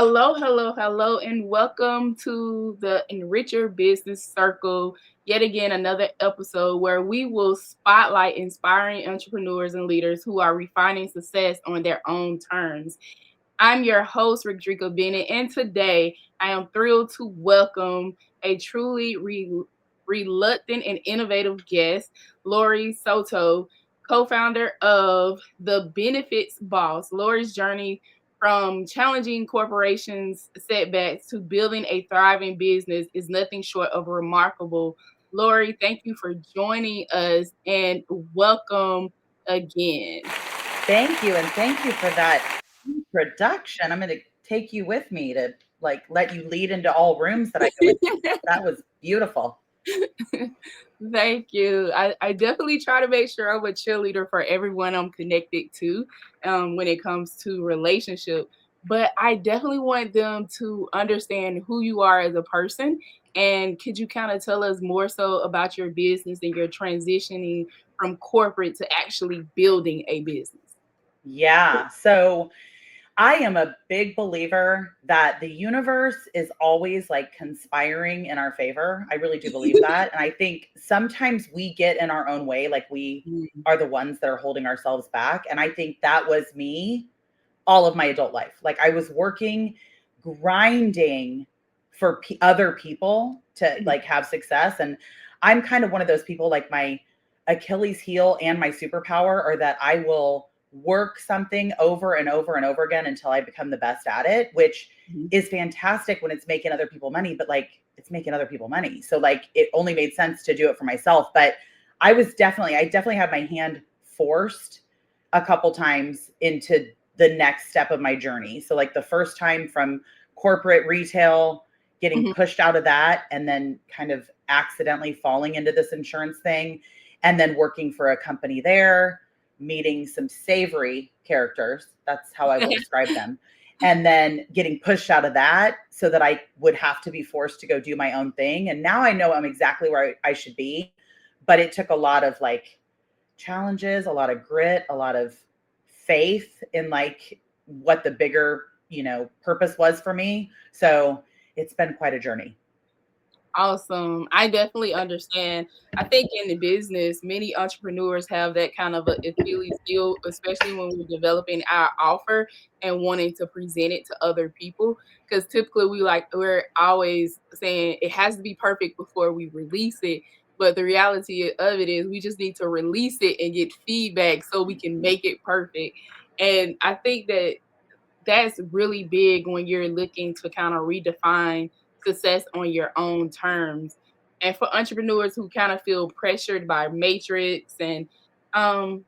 Hello, hello, hello, and welcome to the Enrich Your Business Circle. Yet again, another episode where we will spotlight inspiring entrepreneurs and leaders who are refining success on their own terms. I'm your host, Rodrigo Bennett, and today I am thrilled to welcome a truly reluctant and innovative guest, Lore Soto, co-founder of The Benefits Boss. Lore's journey from challenging corporations' setbacks to building a thriving business is nothing short of remarkable. Lore, thank you for joining us and welcome again. Thank you, and thank you for that introduction. I'm going to take you with me to let you lead into all rooms that I go into. That was beautiful. Thank you. I definitely try to make sure I'm a cheerleader for everyone I'm connected to when it comes to relationship. But I definitely want them to understand who you are as a person. And could you kind of tell us more so about your business and your transitioning from corporate to actually building a business? Yeah. So I am a big believer that the universe is always like conspiring in our favor. I really do believe that. And I think sometimes we get in our own way, like we Mm, are the ones that are holding ourselves back. And I think that was me all of my adult life. Like I was working, grinding for other people to mhm. like have success. And I'm kind of one of those people, like my Achilles heel and my superpower are that I will work something over and over and over again until I become the best at it, which Mhm. is fantastic when it's making other people money, but like it's making other people money. So like it only made sense to do it for myself. But I definitely had my hand forced a couple times into the next step of my journey. So like the first time from corporate retail, getting Mhm. pushed out of that and then kind of accidentally falling into this insurance thing and then working for a company there, meeting some savory characters. That's how I will describe them. And then getting pushed out of that so that I would have to be forced to go do my own thing. And now I know I'm exactly where I should be. But it took a lot of like challenges, a lot of grit, a lot of faith in like what the bigger, purpose was for me. So it's been quite a journey. Awesome. I definitely understand. I think in the business, many entrepreneurs have that kind of a Achilles heel, especially when we're developing our offer and wanting to present it to other people. Because typically we're always saying it has to be perfect before we release it. But the reality of it is we just need to release it and get feedback so we can make it perfect. And I think that that's really big when you're looking to kind of redefine success on your own terms. And for entrepreneurs who kind of feel pressured by matrix and um,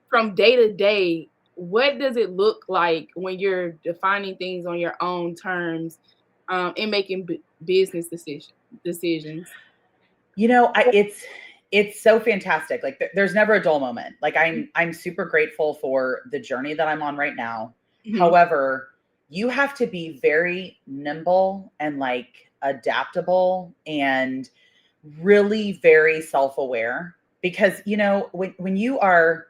from day to day, what does it look like when you're defining things on your own terms and making business decisions? It's so fantastic. Like there's never a dull moment. Like I'm super grateful for the journey that I'm on right now. Mhm. However, you have to be very nimble and like adaptable and really very self-aware because when you are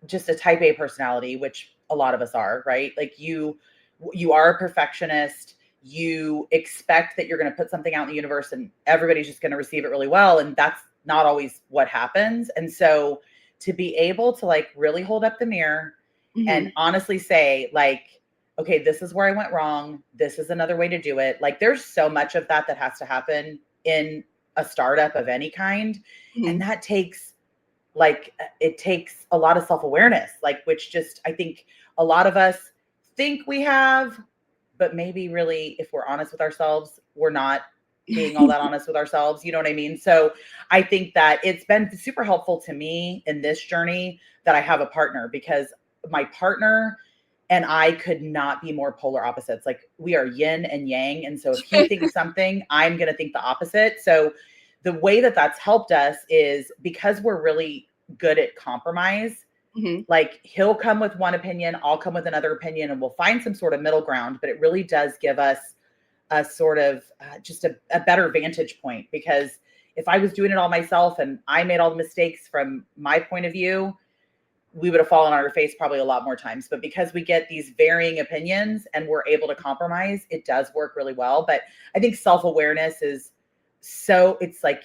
just a type A personality, which a lot of us are, right? Like you are a perfectionist. You expect that you're going to put something out in the universe and everybody's just going to receive it really well, and that's not always what happens. And so to be able to like really hold up the mirror and Mhm. honestly say like, okay, this is where I went wrong. This is another way to do it. Like there's so much of that that has to happen in a startup of any kind, and Mhm. that takes it takes a lot of self-awareness, like which just I think a lot of us think we have, but maybe really if we're honest with ourselves, we're not being all that honest with ourselves. You know what I mean? So I think that it's been super helpful to me in this journey that I have a partner because my partner and I could not be more polar opposites. Like we are yin and yang. And so if he thinks something, I'm going to think the opposite. So the way that that's helped us is because we're really good at compromise. Mhm. Like he'll come with one opinion, I'll come with another opinion, and we'll find some sort of middle ground. But it really does give us a sort of just a better vantage point because if I was doing it all myself and I made all the mistakes from my point of view, we would have fallen on our face probably a lot more times. But because we get these varying opinions and we're able to compromise, it does work really well. But I think self-awareness is so, it's like,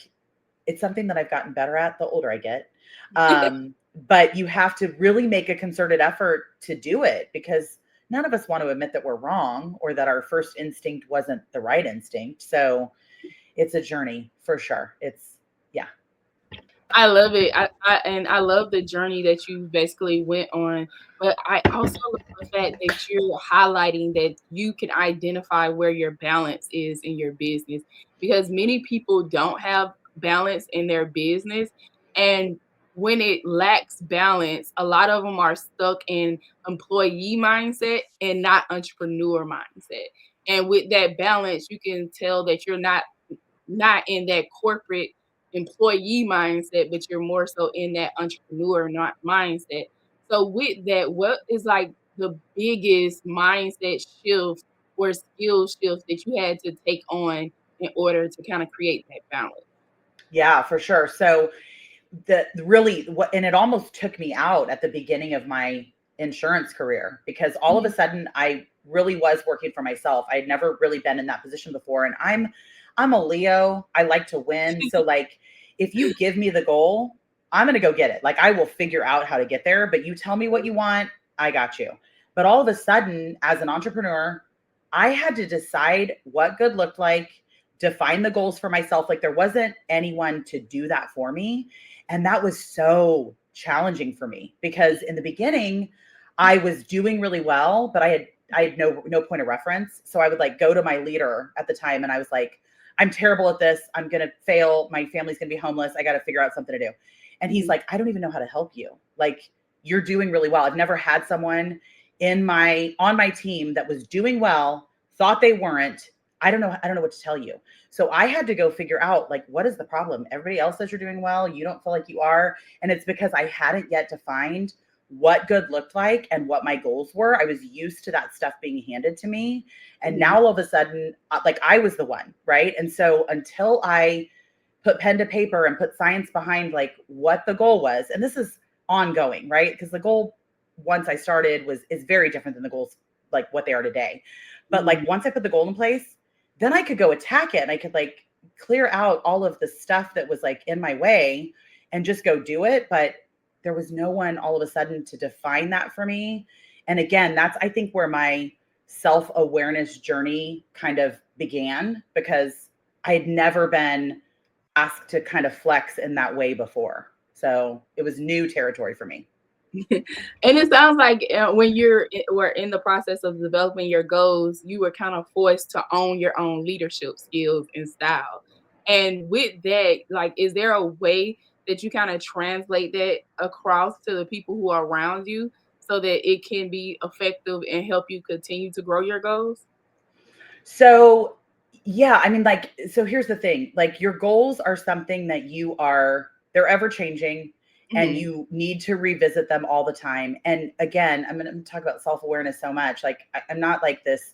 it's something that I've gotten better at the older I get. But you have to really make a concerted effort to do it, because none of us want to admit that we're wrong or that our first instinct wasn't the right instinct. So it's a journey for sure. It's, yeah. I love it. And I love the journey that you basically went on. But I also love the fact that you're highlighting that you can identify where your balance is in your business, because many people don't have balance in their business. And when it lacks balance, a lot of them are stuck in employee mindset and not entrepreneur mindset. And with that balance, you can tell that you're not in that corporate employee mindset, but you're more so in that entrepreneur not mindset. So with that, what is like the biggest mindset shift or skill shift that you had to take on in order to kind of create that balance? Yeah, for sure. So the really what, and it almost took me out at the beginning of my insurance career, because all of a Mhm. sudden I really was working for myself. I'd never really been in that position before, and I'm a Leo. I like to win. So like, if you give me the goal, I'm going to go get it. Like, I will figure out how to get there, but you tell me what you want, I got you. But all of a sudden, as an entrepreneur, I had to decide what good looked like, define the goals for myself. Like, there wasn't anyone to do that for me. And that was so challenging for me, because in the beginning, I was doing really well, but I had no point of reference. So I would like go to my leader at the time and I was like, I'm terrible at this. I'm going to fail. My family's going to be homeless. I got to figure out something to do. And he's Mhm. like, I don't even know how to help you. Like, you're doing really well. I've never had someone in my on my team that was doing well, thought they weren't. I don't know what to tell you. So I had to go figure out, like, what is the problem? Everybody else says you're doing well. You don't feel like you are. And it's because I hadn't yet defined what good looked like and what my goals were. I was used to that stuff being handed to me. And Mhm. now all of a sudden, like, I was the one, right? And so until I put pen to paper and put science behind like what the goal was, and this is ongoing, right? Because the goal, once I started, was is very different than the goals like what they are today. But like, Mhm. once I put the goal in place, then I could go attack it and I could like clear out all of the stuff that was like in my way and just go do it. But there was no one all of a sudden to define that for me. And again, that's, I think, where my self-awareness journey kind of began, because I had never been asked to kind of flex in that way before. So it was new territory for me. And it sounds like when were in the process of developing your goals, you were kind of forced to own your own leadership skills and style. And with that, like, is there a way that you kind of translate that across to the people who are around you so that it can be effective and help you continue to grow your goals? So, yeah, I mean, like, so here's the thing, like, your goals are something that they're ever changing, and Hmm. you need to revisit them all the time. And again, I'm talk about self awareness so much. Like, I'm not like this,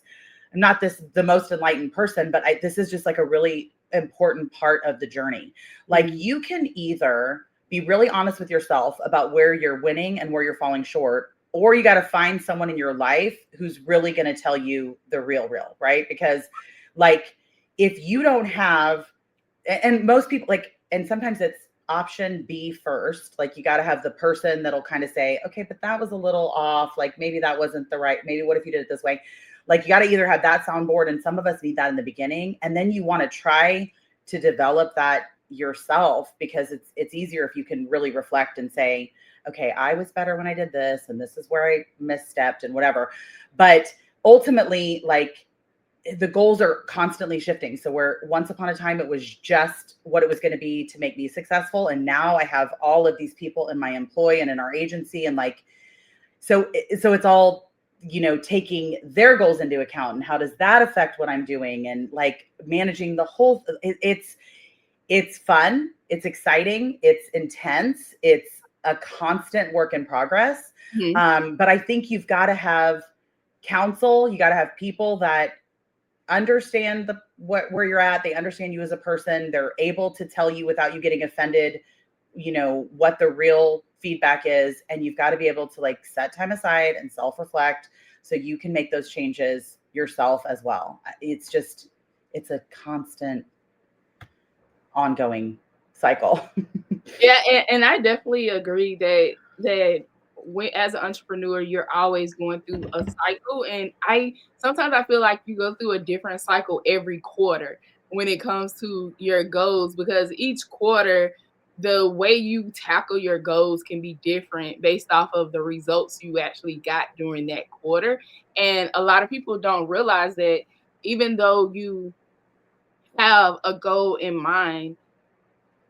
I'm not this the most enlightened person, but this is just like a really important part of the journey. Like, Hmm. you can either be really honest with yourself about where you're winning and where you're falling short, or you got to find someone in your life who's really going to tell you the real, right? Because like, if you don't have, and most people like, and sometimes it's option B first, like, you got to have the person that'll kind of say, okay, but that was a little off, like maybe that wasn't the right, maybe what if you did it this way. Like, you got to either have that soundboard, and some of us need that in the beginning, and then you want to try to develop that yourself, because it's easier if you can really reflect and say, okay, I was better when I did this, and this is where I misstepped and whatever. But ultimately, like, the goals are constantly shifting. So where once upon a time it was just what it was going to be to make me successful, and now I have all of these people in my employ and in our agency, and like, so it's all, taking their goals into account, and how does that affect what I'm doing, and like managing the whole, it's fun, it's exciting, it's intense, it's a constant work in progress. Hmm. But I think you've got to have counsel, you got to have people that understand where you're at, they understand you as a person, they're able to tell you without you getting offended what the real feedback is. And you've got to be able to like set time aside and self-reflect so you can make those changes yourself as well. It's a constant ongoing cycle. Yeah, and I definitely agree that when as an entrepreneur, you're always going through a cycle. And I sometimes I feel like you go through a different cycle every quarter when it comes to your goals, because each quarter the way you tackle your goals can be different based off of the results you actually got during that quarter. And a lot of people don't realize that even though you have a goal in mind,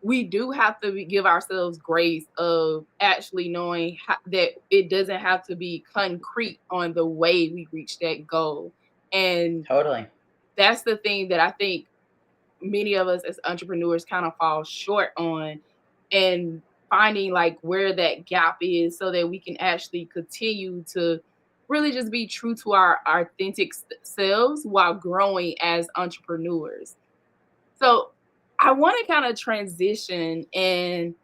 we do have to give ourselves grace of actually knowing that it doesn't have to be concrete on the way we reach that goal. And Totally. that's the thing that I think many of us as entrepreneurs kind of fall short on, and finding like where that gap is so that we can actually continue to really just be true to our authentic selves while growing as entrepreneurs. So I want to kind of transition and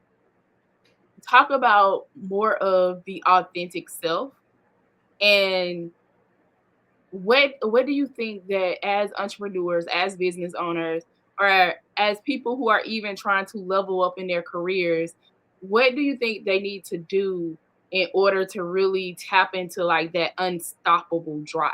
talk about more of the authentic self, and what do you think that as entrepreneurs, as business owners, or as people who are even trying to level up in their careers, what do you think they need to do in order to really tap into like that unstoppable drive?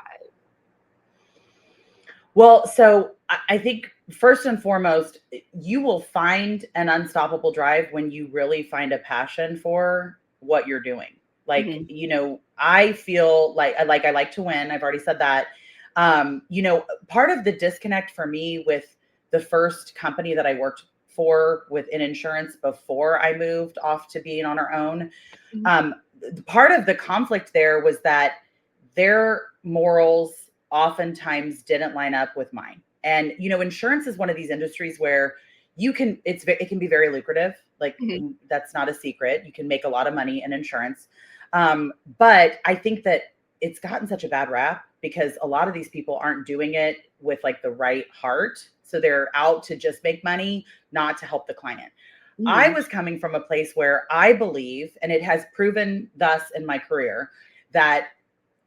Well, so I think first and foremost, you will find an unstoppable drive when you really find a passion for what you're doing. Like, Hmm. I feel I like to win. I've already said that. Part of the disconnect for me with the first company that I worked for within insurance before I moved off to being on our own, um, part of the conflict there was that their morals oftentimes didn't line up with mine. And insurance is one of these industries where it can be very lucrative. Like, Hmm. that's not a secret. You can make a lot of money in insurance. But I think that it's gotten such a bad rap because a lot of these people aren't doing it with like the right heart. So they're out to just make money, not to help the client. I Hmm. was coming from a place where I believe, and it has proven thus in my career, that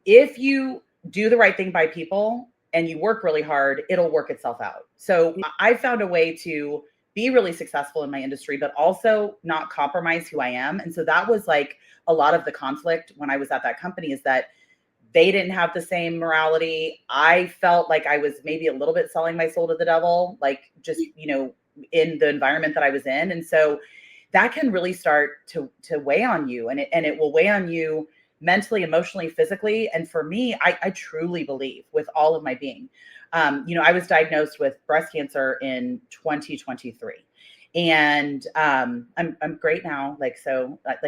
if you do the right thing by people and you work really hard, it'll work itself out. So I found a way to be really successful in my industry, but also not compromise who I am. And so that was like a lot of the conflict when I was at that company, is that they didn't have the same morality. I felt like I was maybe a little bit selling my soul to the devil, like just, in the environment that I was in. And so that can really start to weigh on you, and it will weigh on you mentally, emotionally, physically. And for me, I truly believe with all of my being, I was diagnosed with breast cancer in 2023. And I'm great now, like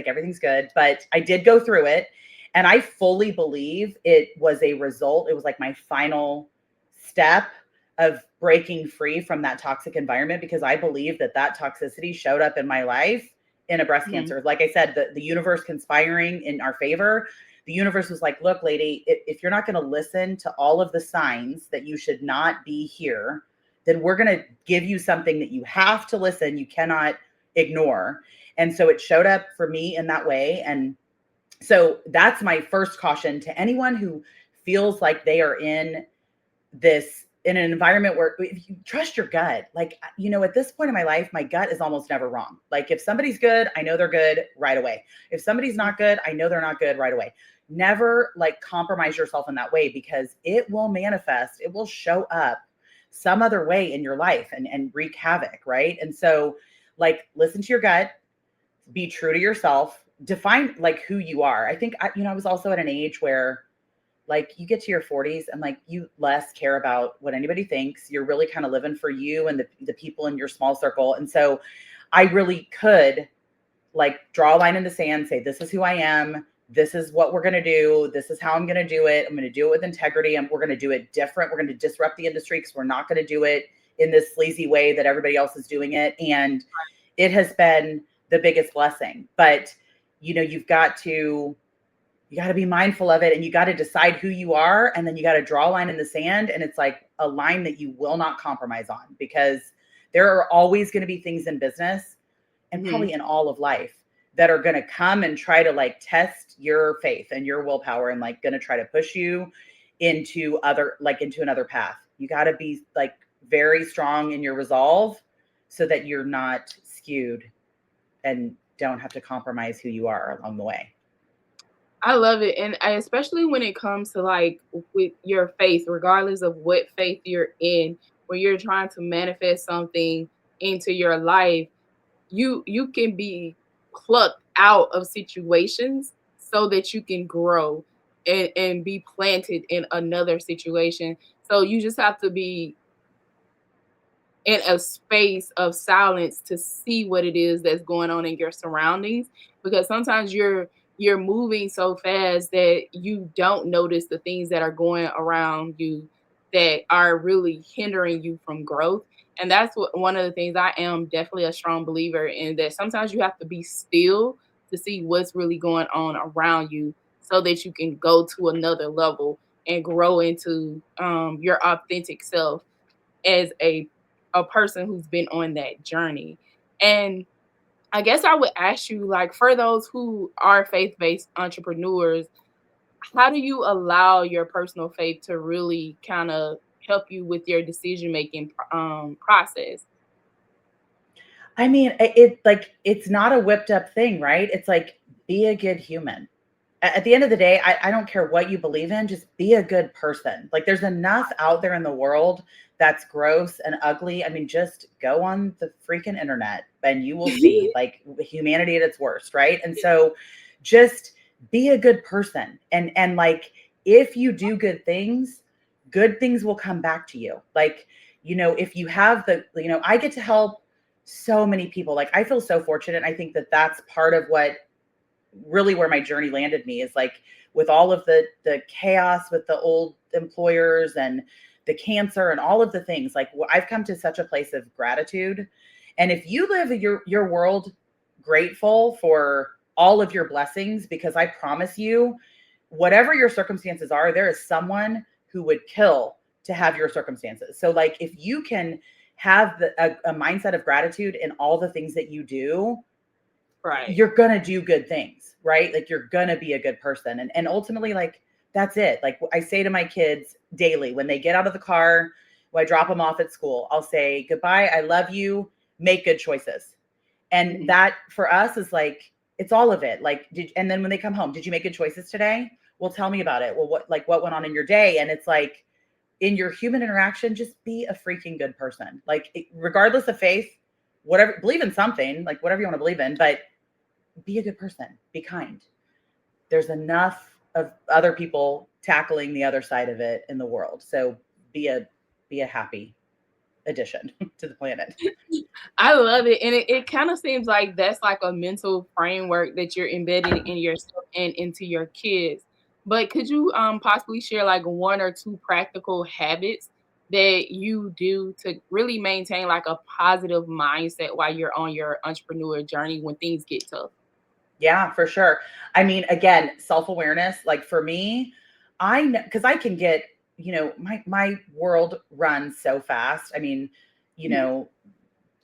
everything's good, but I did go through it, and I fully believe it was a result. It was like my final step of breaking free from that toxic environment, because I believe that that toxicity showed up in my life in a breast Hmm. cancer. Like I said, the universe conspiring in our favor. The universe was like, look, lady, if you're not going to listen to all of the signs that you should not be here, then we're going to give you something that you have to listen. You cannot ignore. And so it showed up for me in that way. And so that's my first caution to anyone who feels like they are in an environment where, if you trust your gut, like, at this point in my life, my gut is almost never wrong. Like, if somebody's good, I know they're good right away. If somebody's not good, I know they're not good right away. Never like compromise yourself in that way, because it will manifest, it will show up some other way in your life and wreak havoc. Right. And so, like, listen to your gut, be true to yourself, define like who you are. I think I was also at an age where, like, you get to your 40s and like you less care about what anybody thinks. You're really kind of living for you and the people in your small circle. And so I really could like draw a line in the sand, say, this is who I am. This is what we're going to do. This is how I'm going to do it. I'm going to do it with integrity, and we're going to do it different. We're going to disrupt the industry because we're not going to do it in this sleazy way that everybody else is doing it. And it has been the biggest blessing. But you got to be mindful of it, and you got to decide who you are, and then you got to draw a line in the sand, and it's like a line that you will not compromise on, because there are always going to be things in business and Mhm. probably in all of life that are going to come and try to like test your faith and your willpower and like going to try to push you into into another path. You got to be like very strong in your resolve so that you're not skewed and don't have to compromise who you are along the way. I love it, and especially when it comes to, like, with your faith, regardless of what faith you're in, when you're trying to manifest something into your life, you can be plucked out of situations so that you can grow and be planted in another situation. So you just have to be in a space of silence to see what it is that's going on in your surroundings, because sometimes you're moving so fast that you don't notice the things that are going around you that are really hindering you from growth. And that's what one of the things I am definitely a strong believer in, that sometimes you have to be still to see what's really going on around you so that you can go to another level and grow into your authentic self as a person who's been on that journey. And I guess I would ask you, like, for those who are faith-based entrepreneurs, how do you allow your personal faith to really kind of help you with your decision making process? I mean, it like it's not a whipped up thing, right? It's like be a good human. At the end of the day, I don't care what you believe in, just be a good person. Like there's enough out there in the world that's gross and ugly. I mean, just go on the freaking internet and you will see like humanity at its worst, right? And so just be a good person. And like if you do good things will come back to you. Like, if you have I get to help so many people. Like I feel so fortunate. I think that that's part of what really where my journey landed me is like with all of the chaos with the old employers and the cancer and all of the things like I've come to such a place of gratitude. And if you live your world grateful for all of your blessings, because I promise you, whatever your circumstances are, there is someone who would kill to have your circumstances. So like if you can have a mindset of gratitude in all the things that you do, Right. you're gonna do good things, right? Like you're gonna be a good person. And ultimately, like that's it. Like I say to my kids daily when they get out of the car, when I drop them off at school, I'll say, goodbye, I love you, make good choices. And Mhm. that for us is like it's all of it. Like and then when they come home, did you make good choices today? Well, tell me about it. Well, what went on in your day? And it's like in your human interaction, just be a freaking good person. Like regardless of faith, whatever, believe in something, like whatever you want to believe in, but be a good person, be kind. There's enough of other people tackling the other side of it in the world. So be a be a happy addition to the planet. I love it. And it kind of seems like that's like a mental framework that you're embedding in yourself and into your kids. But could you possibly share like one or two practical habits that you do to really maintain like a positive mindset while you're on your entrepreneur journey when things get tough? Yeah, for sure. I mean, again, self-awareness, like for me, I know because I can get, my world runs so fast. I mean, you Mhm. know,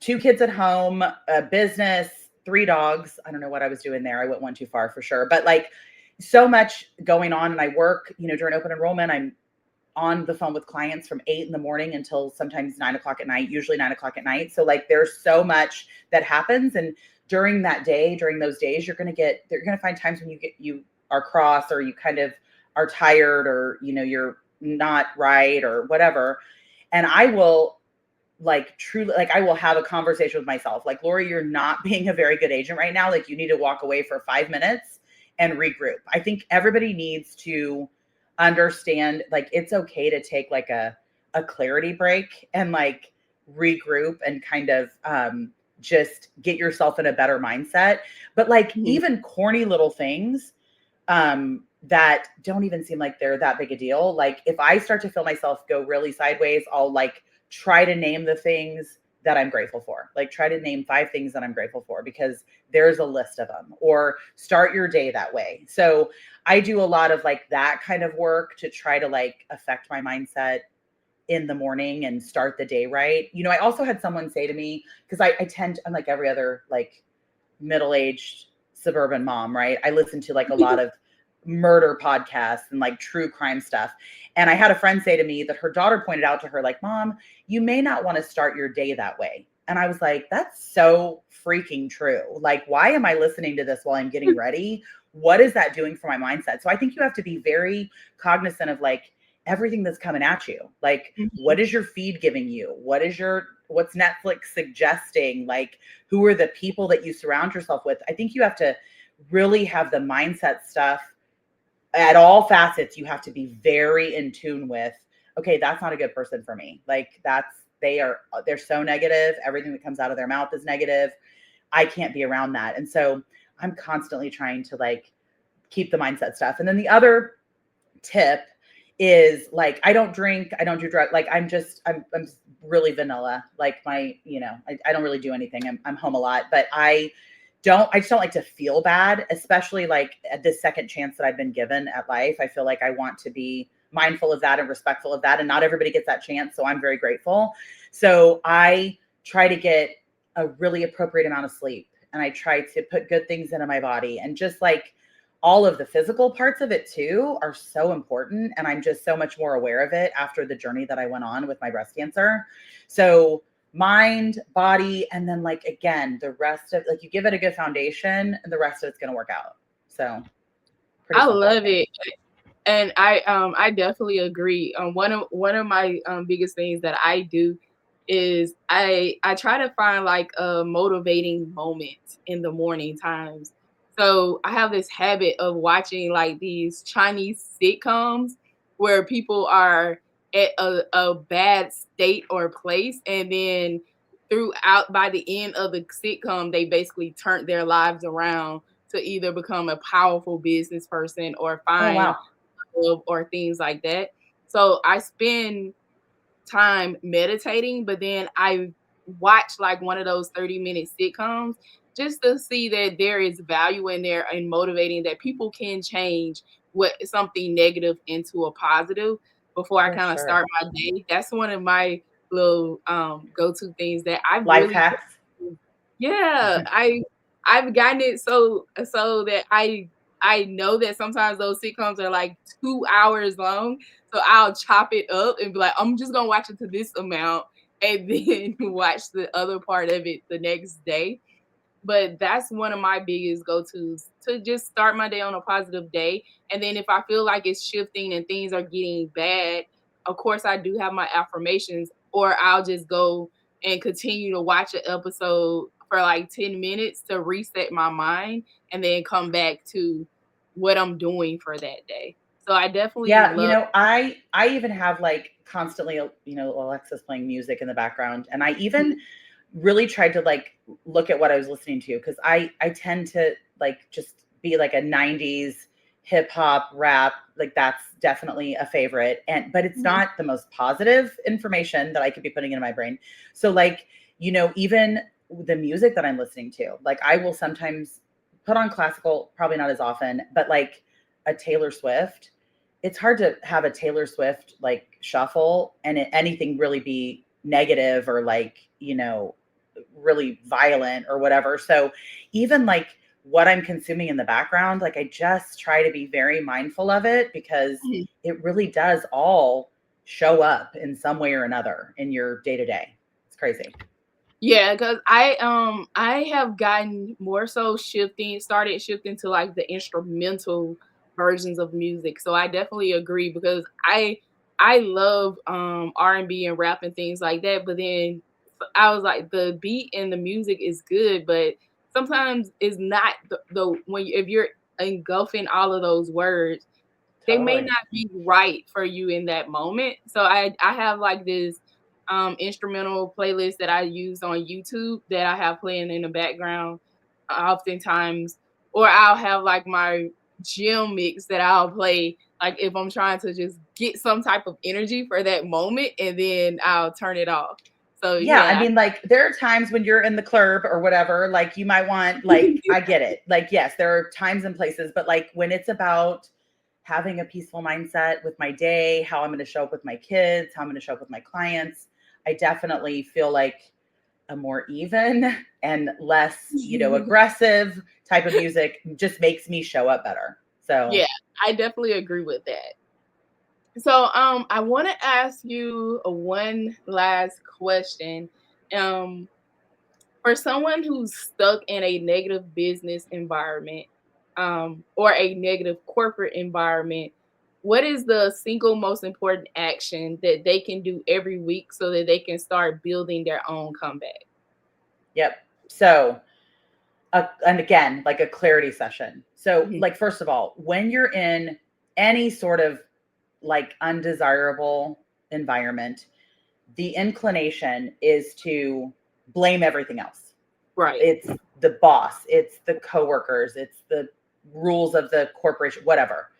two kids at home, a business, three dogs. I don't know what I was doing there. I went one too far for sure. But like so much going on. And I work, during open enrollment. I'm on the phone with clients from 8 in the morning until sometimes 9 o'clock at night, usually 9 o'clock at night. So like there's so much that happens. And during that day, during those days, you're gonna find times when you are cross or you kind of are tired or you're not right or whatever. And I will like truly like I will have a conversation with myself. Like, Lori, you're not being a very good agent right now. Like you need to walk away for 5 minutes and regroup. I think everybody needs to understand like it's okay to take like a clarity break and like regroup and kind of just get yourself in a better mindset. But like Mhm. even corny little things that don't even seem like they're that big a deal. Like if I start to feel myself go really sideways, I'll like try to name the things that I'm grateful for. Like try to name 5 things that I'm grateful for because there's a list of them, or start your day that way. So I do a lot of like that kind of work to try to like affect my mindset in the morning and start the day right. I also had someone say to me, because I tend, I'm like every other like middle-aged suburban mom, right? I listen to like a lot of murder podcasts and like true crime stuff. And I had a friend say to me that her daughter pointed out to her, like, Mom, you may not want to start your day that way. And I was like, that's so freaking true. Like, why am I listening to this while I'm getting ready? What is that doing for my mindset? So I think you have to be very cognizant of like everything that's coming at you. Like, what is your feed giving you? What's Netflix suggesting? Like, who are the people that you surround yourself with? I think you have to really have the mindset stuff at all facets. You have to be very in tune with, okay, that's not a good person for me. Like they're so negative. Everything that comes out of their mouth is negative. I can't be around that. And so I'm constantly trying to like keep the mindset stuff. And then the other tip is like, I don't drink, I don't do drugs. Like I'm really vanilla. Like I don't really do anything. I'm home a lot, but I just don't like to feel bad, especially like at this second chance that I've been given at life. I feel like I want to be mindful of that and respectful of that. And not everybody gets that chance. So I'm very grateful. So I try to get a really appropriate amount of sleep, and I try to put good things into my body, and just like all of the physical parts of it too are so important. And I'm just so much more aware of it after the journey that I went on with my breast cancer. So mind, body, and then like again, the rest of like you give it a good foundation and the rest of it's gonna work out. So pretty I simple, I love think. it. And I definitely agree. One of my biggest things that I do is I try to find like a motivating moment in the morning times. So I have this habit of watching like these Chinese sitcoms where people are at a bad state or place, and then throughout by the end of the sitcom they basically turn their lives around to either become a powerful business person or Oh find wow. or things like that. So I spend time meditating, but then I watch like one of those 30-minute sitcoms just to see that there is value in there and motivating that people can change what something negative into a positive before I For kind of sure. start my day. That's one of my little go-to things that I Life really hacks. yeah, I've gotten it so that I know that sometimes those sitcoms are like 2 hours long, so I'll chop it up and be like, "I'm just gonna watch it to this amount," and then watch the other part of it the next day. But that's one of my biggest go-tos to just start my day on a positive day. And then if I feel like it's shifting and things are getting bad, of course I do have my affirmations, or I'll just go and continue to watch an episode for like 10 minutes to reset my mind and then come back to what I'm doing for that day. So I definitely Yeah, love I even have like constantly, Alexa's playing music in the background, and I even really tried to like look at what I was listening to, because I tend to like just be like a 90s hip hop rap, like that's definitely a favorite, and but it's Mhm. not the most positive information that I could be putting into my brain. So like, even the music that I'm listening to, like I will sometimes put on classical, probably not as often, but like a Taylor Swift, it's hard to have a Taylor Swift like shuffle and anything really be negative or like, really violent or whatever. So even like what I'm consuming in the background, like I just try to be very mindful of it, because Mhm. it really does all show up in some way or another in your day to day. It's crazy. Yeah, because I have gotten more so started shifting to like the instrumental versions of music. So I definitely agree because I love R&B and rap and things like that. But then I was like the beat and the music is good, but sometimes it's not the when if you're engulfing all of those words, they may Totally. not be right for you in that moment. So I have like this instrumental playlist that I use on YouTube that I have playing in the background oftentimes, or I'll have like my gym mix that I'll play like if I'm trying to just get some type of energy for that moment, and then I'll turn it off. So Yeah, I yeah. mean, like, there are times when you're in the club or whatever, like, you might want, like, I get it. Like, yes, there are times and places, but like when it's about having a peaceful mindset with my day, how I'm going to show up with my kids, how I'm going to show up with my clients, I definitely feel like a more even and less, aggressive type of music just makes me show up better. So, Yeah, I definitely agree with that. So, I want to ask you a one last question. Um, for someone who's stuck in a negative business environment, or a negative corporate environment, what is the single most important action that they can do every week so that they can start building their own comeback? yep. So, and again, like a clarity session. So, Mhm. like, first of all, when you're in any sort of like undesirable environment, the inclination is to blame everything else. Right. It's the boss, it's the coworkers, it's the rules of the corporation, whatever.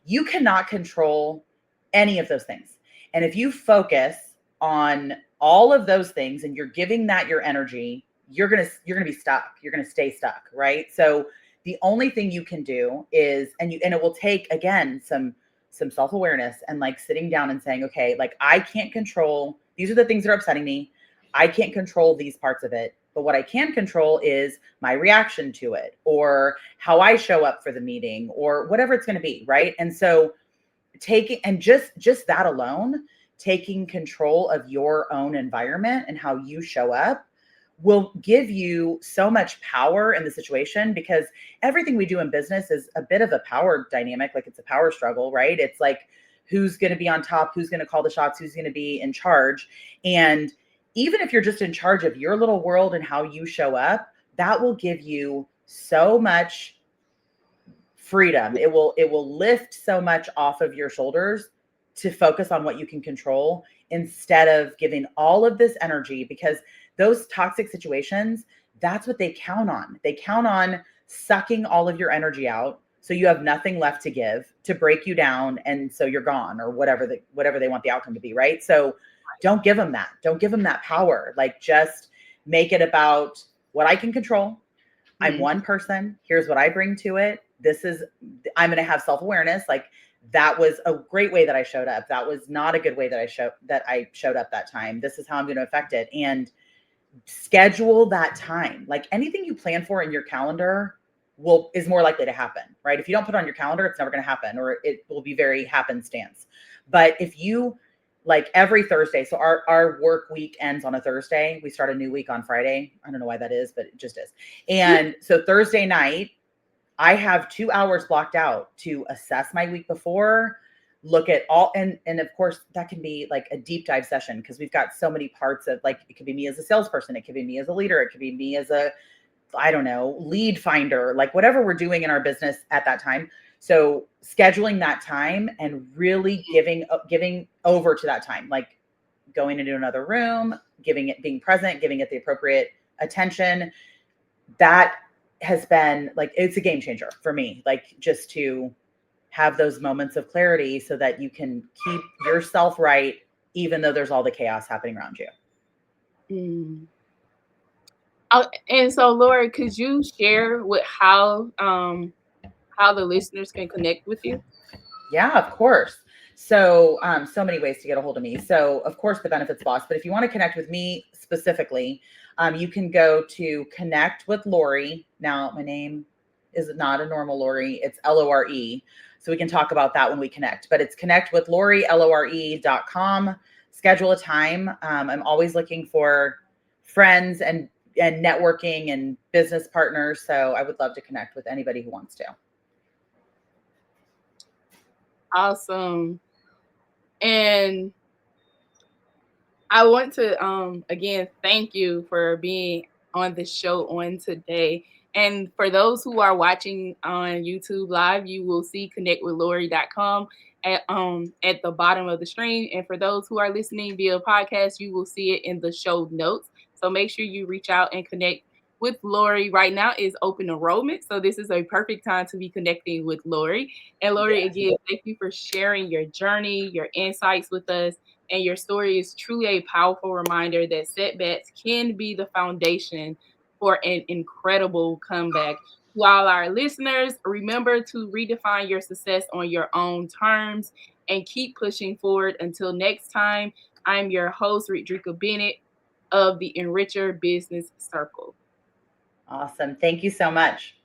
You cannot control any of those things. And if you focus on all of those things and you're giving that your energy, you're going to be stuck. You're going to stay stuck, right? So the only thing you can do is and it will take again some self-awareness and like sitting down and saying, okay, like I can't control these are the things that are upsetting me. I can't control these parts of it, but what I can control is my reaction to it or how I show up for the meeting or whatever it's going to be, right? And so taking and just that alone, taking control of your own environment and how you show up will give you so much power in the situation because everything we do in business is a bit of a power dynamic, like it's a power struggle, right? It's like who's going to be on top, who's going to call the shots, who's going to be in charge. And even if you're just in charge of your little world and how you show up, that will give you so much freedom. It will lift so much off of your shoulders to focus on what you can control instead of giving all of this energy because those toxic situations, that's what they count on. They count on sucking all of your energy out so you have nothing left to give to break you down and so you're gone or whatever they want the outcome to be, right? So don't give them that. Don't give them that power. Like just make it about what I can control. I'm Mhm. one person. Here's what I bring to it. I'm going to have self awareness. Like that was a great way that I showed up. That was not a good way that I showed up that time. This is how I'm going to affect it. And schedule that time. Like anything you plan for in your calendar is more likely to happen, right? If you don't put it on your calendar, it's never going to happen or it will be very happenstance. But if you like every Thursday, so our work week ends on a Thursday. We start a new week on Friday. I don't know why that is, but it just is. And so Thursday night, I have 2 hours blocked out to assess my week before, look at all, and of course that can be like a deep dive session because we've got so many parts of like it could be me as a salesperson, it could be me as a leader, it could be me as a I don't know, lead finder, like whatever we're doing in our business at that time. So scheduling that time and really giving over to that time, like going into another room, giving it being present, giving it the appropriate attention. That has been like it's a game changer for me. Like just to have those moments of clarity so that you can keep yourself right even though there's all the chaos happening around you. Mm. And so, Laura, could you share with how the listeners can connect with you? Yeah, of course. So, so many ways to get a hold of me. So, of course, the benefits boss. But if you want to connect with me specifically, you can go to connect with Lori. Now, my name is not a normal Lori; it's Lore. So we can talk about that when we connect. But it's connect with Lori Lore.com. Schedule a time. I'm always looking for friends and networking and business partners. So I would love to connect with anybody who wants to. Awesome. And I want to again thank you for being on the show on today. And for those who are watching on YouTube live, you will see connectwithlori.com at the bottom of the screen. And for those who are listening via podcast, you will see it in the show notes. So make sure you reach out and connect with Lori. Right now is open enrollment. So this is a perfect time to be connecting with Lori. And Lori, Yes. again, thank you for sharing your journey, your insights with us, and your story is truly a powerful reminder that setbacks can be the foundation for an incredible comeback. While our listeners, remember to redefine your success on your own terms and keep pushing forward. Until next time, I'm your host, Ridrika Bennett. of the Enricher Business Circle. Awesome. Thank you so much.